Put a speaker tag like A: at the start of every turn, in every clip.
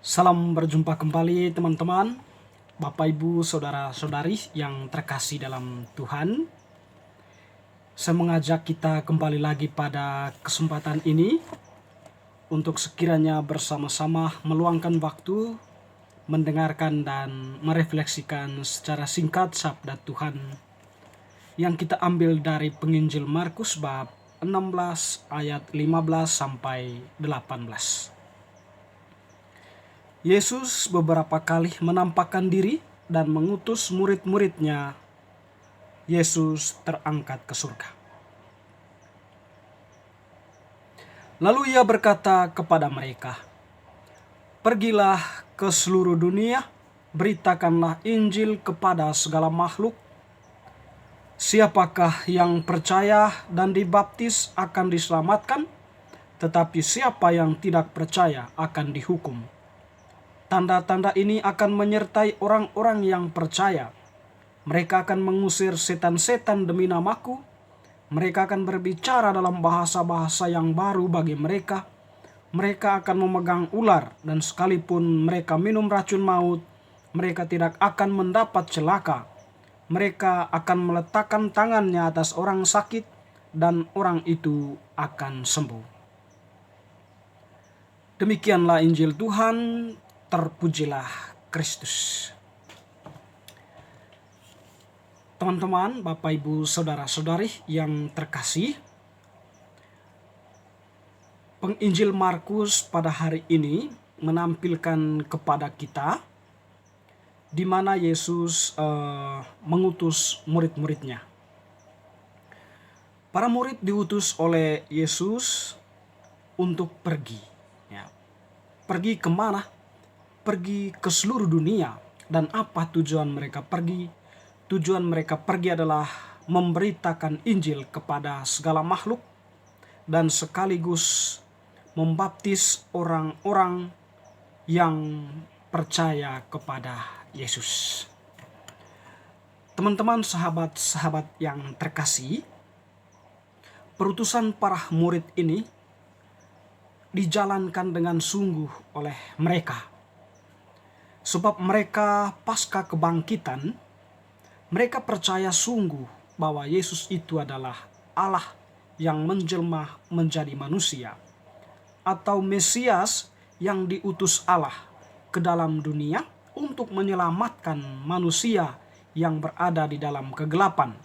A: Salam berjumpa kembali teman-teman, Bapak Ibu Saudara-saudari yang terkasih dalam Tuhan. Saya mengajak kita kembali lagi pada kesempatan ini untuk sekiranya bersama-sama meluangkan waktu mendengarkan dan merefleksikan secara singkat sabda Tuhan yang kita ambil dari penginjil Markus bab 16 ayat 15 sampai 18. Yesus beberapa kali menampakkan diri dan mengutus murid-muridnya. Yesus terangkat ke surga. Lalu ia berkata kepada mereka, "Pergilah ke seluruh dunia, beritakanlah Injil kepada segala makhluk. Siapakah yang percaya dan dibaptis akan diselamatkan, tetapi siapa yang tidak percaya akan dihukum. Tanda-tanda ini akan menyertai orang-orang yang percaya. Mereka akan mengusir setan-setan demi namaku. Mereka akan berbicara dalam bahasa-bahasa yang baru bagi mereka. Mereka akan memegang ular, dan sekalipun mereka minum racun maut, mereka tidak akan mendapat celaka. Mereka akan meletakkan tangannya atas orang sakit, dan orang itu akan sembuh." Demikianlah Injil Tuhan. Terpujilah Kristus. Teman-teman, Bapak Ibu Saudara-saudari yang terkasih, penginjil Markus pada hari ini menampilkan kepada kita di mana Yesus mengutus murid-muridnya. Para murid diutus oleh Yesus untuk pergi. Pergi kemana? Pergi ke seluruh dunia. Dan apa tujuan mereka pergi? Tujuan mereka pergi adalah memberitakan Injil kepada segala makhluk dan sekaligus membaptis orang-orang yang percaya kepada Yesus. Teman-teman, sahabat-sahabat yang terkasih, perutusan para murid ini dijalankan dengan sungguh oleh mereka. Sebab mereka pasca kebangkitan, mereka percaya sungguh bahwa Yesus itu adalah Allah yang menjelma menjadi manusia, atau Mesias yang diutus Allah ke dalam dunia untuk menyelamatkan manusia yang berada di dalam kegelapan.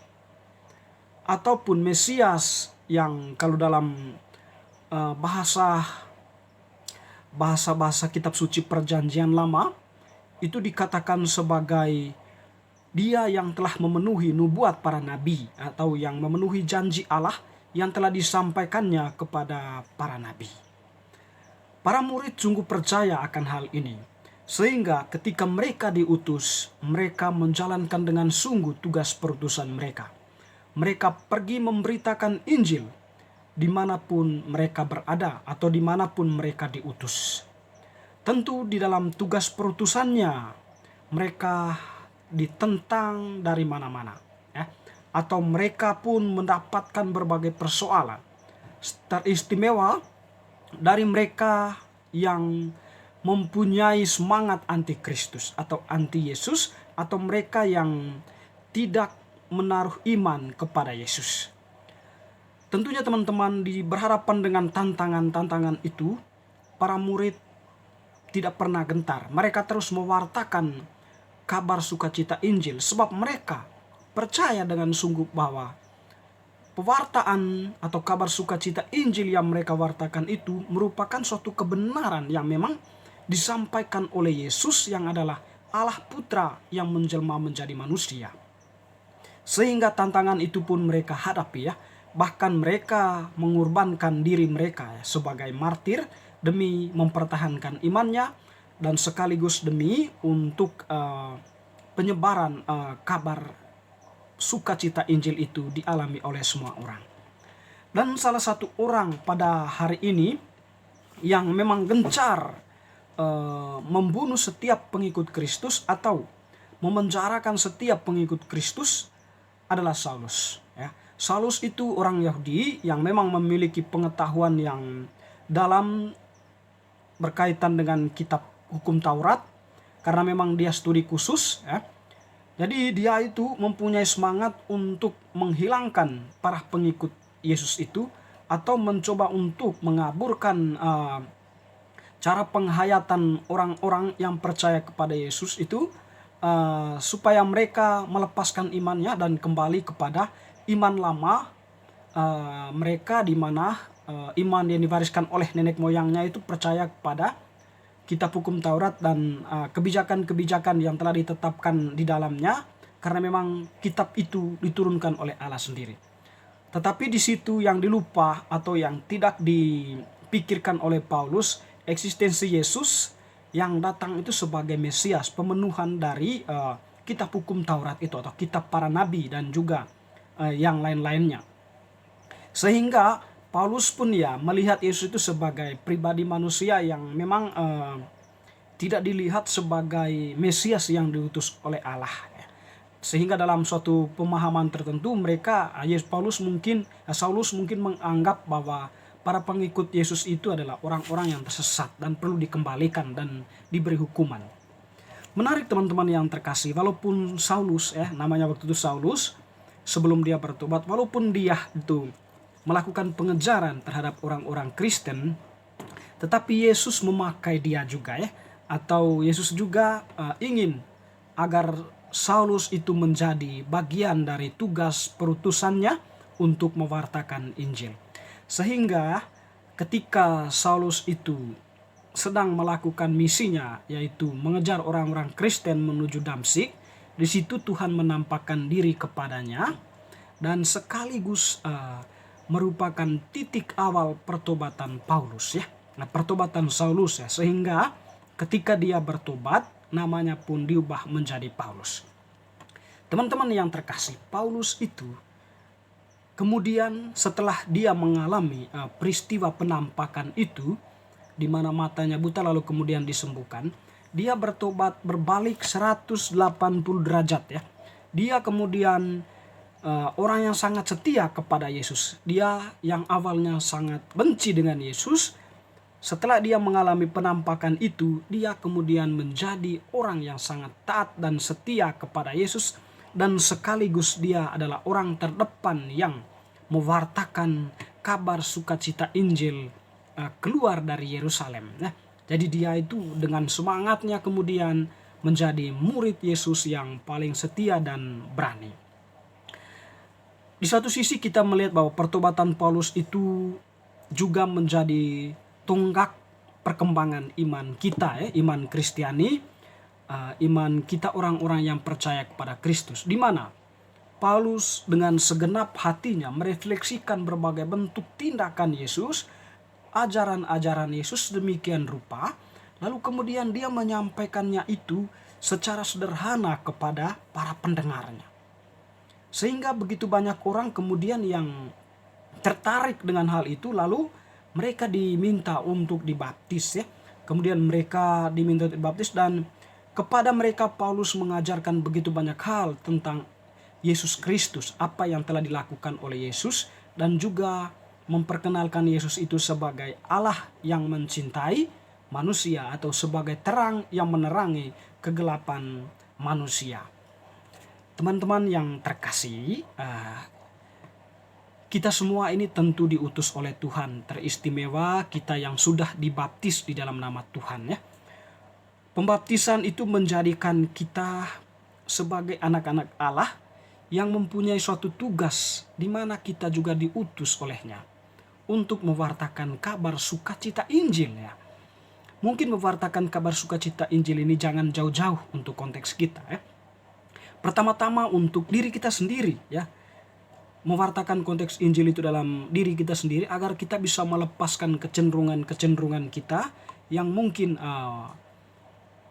A: Ataupun Mesias yang kalau dalam bahasa kitab suci perjanjian lama itu dikatakan sebagai dia yang telah memenuhi nubuat para nabi, atau yang memenuhi janji Allah yang telah disampaikannya kepada para nabi. Para murid sungguh percaya akan hal ini, sehingga ketika mereka diutus, mereka menjalankan dengan sungguh tugas perutusan mereka. Mereka pergi memberitakan Injil dimanapun mereka berada atau dimanapun mereka diutus. Tentu di dalam tugas perutusannya mereka ditentang dari mana-mana, atau mereka pun mendapatkan berbagai persoalan. Teristimewa dari mereka yang mempunyai semangat anti Kristus atau anti Yesus, atau mereka yang tidak menaruh iman kepada Yesus. Tentunya teman-teman, berhadapan dengan tantangan-tantangan itu, para murid tidak pernah gentar. Mereka terus mewartakan kabar sukacita Injil, sebab mereka percaya dengan sungguh bahwa pewartaan atau kabar sukacita Injil yang mereka wartakan itu merupakan suatu kebenaran yang memang disampaikan oleh Yesus yang adalah Allah Putra yang menjelma menjadi manusia. Sehingga tantangan itu pun mereka hadapi, bahkan mereka mengorbankan diri mereka sebagai martir demi mempertahankan imannya, dan sekaligus demi untuk penyebaran kabar sukacita Injil itu dialami oleh semua orang. Dan salah satu orang pada hari ini yang memang gencar membunuh setiap pengikut Kristus atau memenjarakan setiap pengikut Kristus adalah Saulus. Saulus itu orang Yahudi yang memang memiliki pengetahuan yang dalam berkaitan dengan kitab hukum Taurat karena memang dia studi khusus ya. Jadi dia itu mempunyai semangat untuk menghilangkan para pengikut Yesus itu, atau mencoba untuk mengaburkan cara penghayatan orang-orang yang percaya kepada Yesus itu, supaya mereka melepaskan imannya dan kembali kepada iman lama mereka, di mana iman yang diwariskan oleh nenek moyangnya itu percaya kepada kitab hukum Taurat dan kebijakan-kebijakan yang telah ditetapkan di dalamnya, karena memang kitab itu diturunkan oleh Allah sendiri. Tetapi di situ yang dilupa atau yang tidak dipikirkan oleh Paulus, eksistensi Yesus yang datang itu sebagai Mesias, pemenuhan dari kitab hukum Taurat itu atau kitab para nabi dan juga yang lain-lainnya. Sehingga Paulus pun ya melihat Yesus itu sebagai pribadi manusia yang memang tidak dilihat sebagai Mesias yang diutus oleh Allah. Sehingga dalam suatu pemahaman tertentu mereka, Saulus mungkin menganggap bahwa para pengikut Yesus itu adalah orang-orang yang tersesat dan perlu dikembalikan dan diberi hukuman. Menarik teman-teman yang terkasih, walaupun Saulus namanya waktu itu Saulus, sebelum dia bertobat, walaupun dia itu melakukan pengejaran terhadap orang-orang Kristen, tetapi Yesus memakai dia juga atau Yesus juga ingin agar Saulus itu menjadi bagian dari tugas perutusannya untuk mewartakan Injil. Sehingga ketika Saulus itu sedang melakukan misinya, yaitu mengejar orang-orang Kristen menuju Damsyik, di situ Tuhan menampakkan diri kepadanya dan sekaligus merupakan titik awal pertobatan Paulus pertobatan Saulus sehingga ketika dia bertobat, namanya pun diubah menjadi Paulus. Teman-teman yang terkasih, Paulus itu kemudian setelah dia mengalami peristiwa penampakan itu, di mana matanya buta lalu kemudian disembuhkan, dia bertobat berbalik 180 derajat Dia kemudian orang yang sangat setia kepada Yesus. Dia yang awalnya sangat benci dengan Yesus, setelah dia mengalami penampakan itu, dia kemudian menjadi orang yang sangat taat dan setia kepada Yesus, dan sekaligus dia adalah orang terdepan yang mewartakan kabar sukacita Injil keluar dari Yerusalem. Jadi dia itu dengan semangatnya kemudian menjadi murid Yesus yang paling setia dan berani. Di satu sisi kita melihat bahwa pertobatan Paulus itu juga menjadi tonggak perkembangan iman kita iman Kristiani, iman kita orang-orang yang percaya kepada Kristus, di mana Paulus dengan segenap hatinya merefleksikan berbagai bentuk tindakan Yesus, ajaran-ajaran Yesus demikian rupa, lalu kemudian dia menyampaikannya itu secara sederhana kepada para pendengarnya. Sehingga begitu banyak orang kemudian yang tertarik dengan hal itu, lalu mereka diminta untuk dibaptis Kemudian mereka diminta untuk dibaptis, dan kepada mereka Paulus mengajarkan begitu banyak hal tentang Yesus Kristus, apa yang telah dilakukan oleh Yesus, dan juga memperkenalkan Yesus itu sebagai Allah yang mencintai manusia atau sebagai terang yang menerangi kegelapan manusia. Teman-teman yang terkasih, kita semua ini tentu diutus oleh Tuhan. Teristimewa kita yang sudah dibaptis di dalam nama Tuhan Pembaptisan itu menjadikan kita sebagai anak-anak Allah yang mempunyai suatu tugas di mana kita juga diutus olehnya untuk mewartakan kabar sukacita Injil Mungkin mewartakan kabar sukacita Injil ini jangan jauh-jauh untuk konteks kita Pertama-tama untuk diri kita sendiri mewartakan konteks Injil itu dalam diri kita sendiri, agar kita bisa melepaskan kecenderungan-kecenderungan kita yang mungkin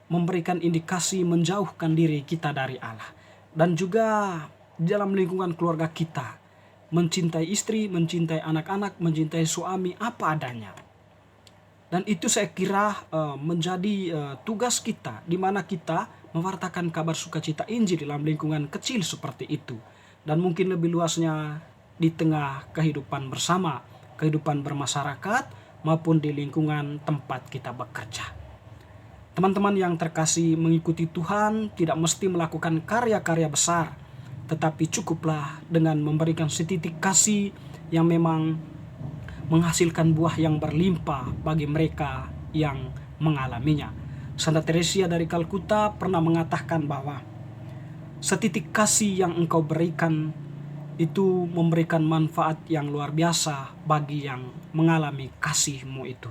A: memberikan indikasi menjauhkan diri kita dari Allah. Dan juga di dalam lingkungan keluarga kita, mencintai istri, mencintai anak-anak, mencintai suami apa adanya. Dan itu saya kira menjadi tugas kita, di mana kita mewartakan kabar sukacita Injil dalam lingkungan kecil seperti itu. Dan mungkin lebih luasnya di tengah kehidupan bersama, kehidupan bermasyarakat, maupun di lingkungan tempat kita bekerja. Teman-teman yang terkasih, mengikuti Tuhan tidak mesti melakukan karya-karya besar, tetapi cukuplah dengan memberikan setitik kasih yang memang menghasilkan buah yang berlimpah bagi mereka yang mengalaminya. Santa Teresia dari Kalkuta pernah mengatakan bahwa setitik kasih yang engkau berikan itu memberikan manfaat yang luar biasa bagi yang mengalami kasihmu itu.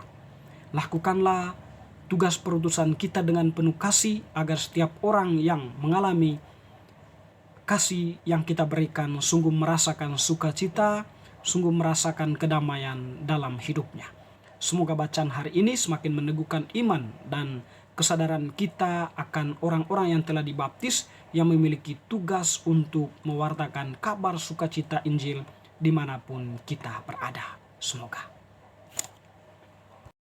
A: Lakukanlah tugas perutusan kita dengan penuh kasih agar setiap orang yang mengalami kasih yang kita berikan sungguh merasakan sukacita, sungguh merasakan kedamaian dalam hidupnya. Semoga bacaan hari ini semakin meneguhkan iman dan kesadaran kita akan orang-orang yang telah dibaptis yang memiliki tugas untuk mewartakan kabar sukacita Injil dimanapun kita berada. Semoga.